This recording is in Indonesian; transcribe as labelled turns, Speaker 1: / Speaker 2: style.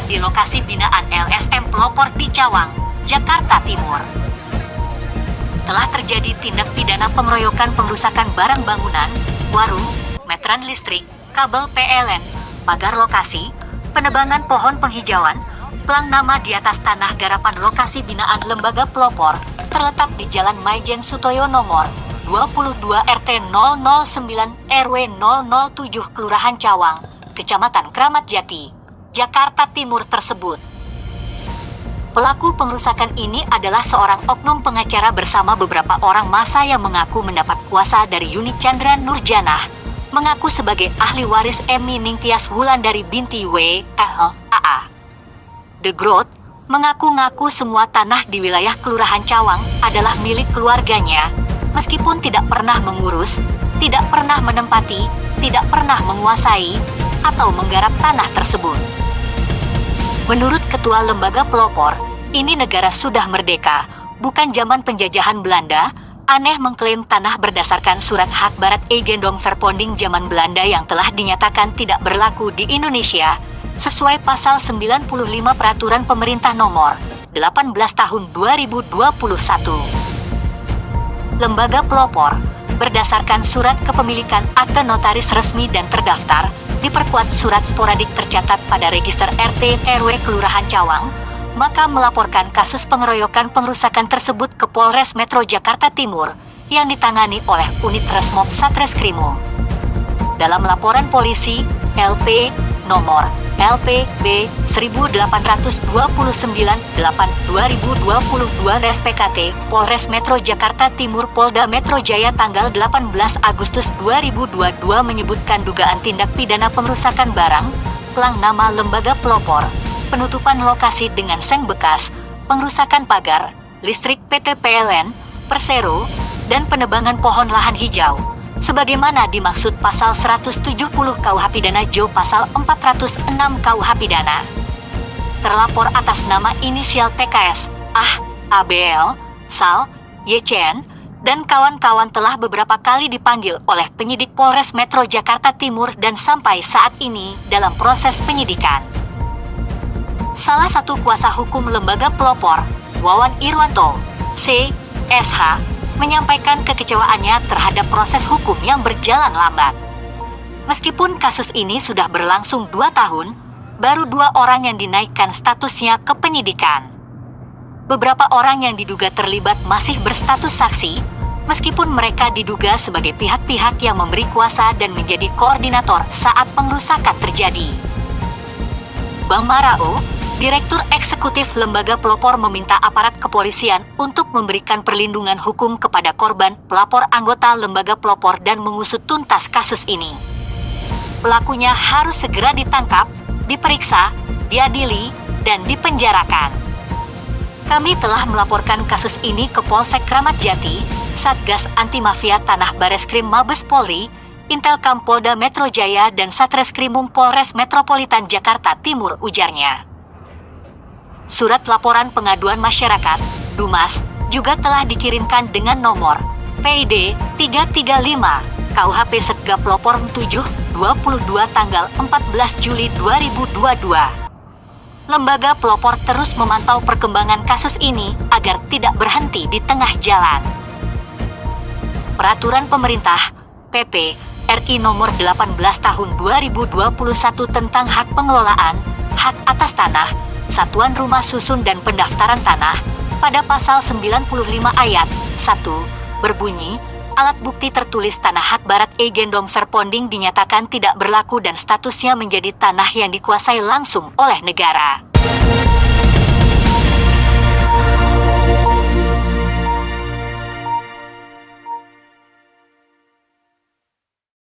Speaker 1: di lokasi binaan LSM Pelopor di Cawang, Jakarta Timur. Telah terjadi tindak pidana pengeroyokan pengrusakan barang bangunan, warung, meteran listrik, kabel PLN, pagar lokasi, penebangan pohon penghijauan, plang nama di atas tanah garapan lokasi binaan Lembaga Pelopor, terletak di Jalan Maijen Sutoyo nomor 22 RT 009 RW 007 Kelurahan Cawang, Kecamatan Kramat Jati, Jakarta Timur tersebut. Pelaku pengrusakan ini adalah seorang oknum pengacara bersama beberapa orang massa yang mengaku mendapat kuasa dari Yuni Chandra Nurjanah, mengaku sebagai ahli waris Emi Ningtyas Wulandari binti W. LAA. The Growth mengaku-ngaku semua tanah di wilayah Kelurahan Cawang adalah milik keluarganya, meskipun tidak pernah mengurus, tidak pernah menempati, tidak pernah menguasai, atau menggarap tanah tersebut. Menurut Ketua Lembaga Pelopor, ini negara sudah merdeka, bukan zaman penjajahan Belanda. Aneh mengklaim tanah berdasarkan surat hak barat Eigendom Verponding zaman Belanda yang telah dinyatakan tidak berlaku di Indonesia, sesuai pasal 95 Peraturan Pemerintah Nomor 18 Tahun 2021. Lembaga Pelopor, berdasarkan surat kepemilikan akte notaris resmi dan terdaftar, diperkuat surat sporadik tercatat pada register RT RW Kelurahan Cawang, maka melaporkan kasus pengeroyokan pengrusakan tersebut ke Polres Metro Jakarta Timur yang ditangani oleh Unit Resmob Satreskrimum. Dalam laporan polisi LP nomor LPB 1829/8/2022 Polres Metro Jakarta Timur Polda Metro Jaya tanggal 18 Agustus 2022 menyebutkan dugaan tindak pidana pengrusakan barang, plang nama Lembaga Pelopor, penutupan lokasi dengan seng bekas, pengrusakan pagar, listrik PT PLN, Persero, dan penebangan pohon lahan hijau, sebagaimana dimaksud pasal 170 KUH Pidana Jo pasal 406 KUH Pidana. Terlapor atas nama inisial TKS, ABL, SAL, YCN, dan kawan-kawan telah beberapa kali dipanggil oleh penyidik Polres Metro Jakarta Timur dan sampai saat ini dalam proses penyidikan. Salah satu kuasa hukum Lembaga Pelopor, Wawan Irwanto, CSH, menyampaikan kekecewaannya terhadap proses hukum yang berjalan lambat. Meskipun kasus ini sudah berlangsung 2 tahun, baru 2 orang yang dinaikkan statusnya ke penyidikan. Beberapa orang yang diduga terlibat masih berstatus saksi, meskipun mereka diduga sebagai pihak-pihak yang memberi kuasa dan menjadi koordinator saat pengrusakan terjadi. Bang Marao, Direktur Eksekutif Lembaga Pelopor, meminta aparat kepolisian untuk memberikan perlindungan hukum kepada korban, pelapor, anggota Lembaga Pelopor dan mengusut tuntas kasus ini. Pelakunya harus segera ditangkap, diperiksa, diadili, dan dipenjarakan. Kami telah melaporkan kasus ini ke Polsek Kramat Jati, Satgas Anti Mafia Tanah Bareskrim Mabes Polri, Intelkam Polda Metro Jaya, dan Satreskrimum Polres Metropolitan Jakarta Timur, ujarnya. Surat laporan pengaduan masyarakat, Dumas, juga telah dikirimkan dengan nomor PID 335 KUHP Setgap Pelopor 7/22 tanggal 14 Juli 2022. Lembaga Pelopor terus memantau perkembangan kasus ini agar tidak berhenti di tengah jalan. Peraturan Pemerintah PP RI Nomor 18 Tahun 2021 tentang hak pengelolaan, hak atas tanah, satuan rumah susun dan pendaftaran tanah, pada pasal 95 ayat 1, berbunyi, alat bukti tertulis tanah hak barat Eigendom Verponding dinyatakan tidak berlaku dan statusnya menjadi tanah yang dikuasai langsung oleh negara.